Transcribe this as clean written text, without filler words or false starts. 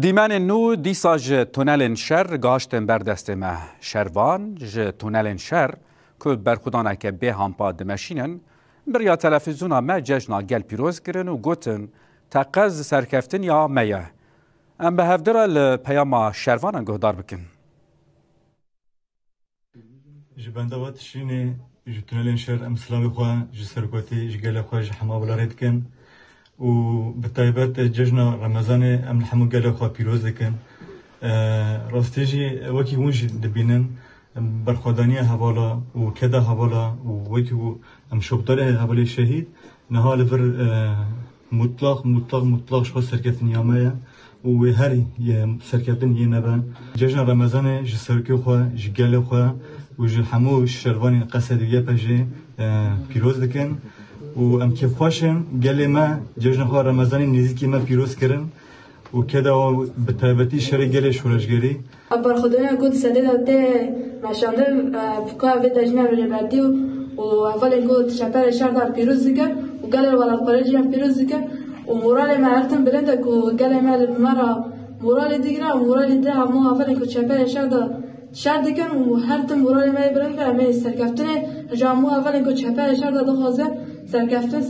دیمان نو دیسا ج تونل شر گاشتن بردست ما شروان ج تونل شر که برخودانه که به همپا دمشینن بریا تلفزیونا ما جشنا گل پیروز کرن و گوتن تقز سرکفتن یا میه ام به هفدر پیاما شروان گهدار بکن جبندوات شینه ج تونل شر ام سلاوی خواه ج سرکوتی ج گل خواه ج حما بلارید کن و بتایبت جشن رمضان ام الحمو گل خواه پیروز دکن راستیجی وکی ونج دبینن برخوادانی حوالا و کدا حوالا و وکی ام شبدار حوالی شهید نها لفر مطلق شخص سرکتن یامه و هر سرکتن یه نبا جشن رمضان ج سرکی خواه ج گل خواه و ج حمو شروانی قصد یه پجه پیروز دکن و ام که خوشم گله ما جشن خواه رمضانی نزدیکی ما پیروز کردن و کدا به تایبتی شری گله شورشگری ابر خدایان گفت سده داده مشانده فکر به دجنه رو بردی و اول گفت شپر شهر دار پیروز کرد و گله ولاد خارجی هم پیروز کرد و مورال ما هرتم بلنده که گله ما مرا مورال دیگره و مورال ده همه اول گفت شپر شهر دار شهر دکن و هرتم مورال ما بلند کرد می سرکفتنه جامو اول گفت شپر شهر دار دو خوازه سرکفتن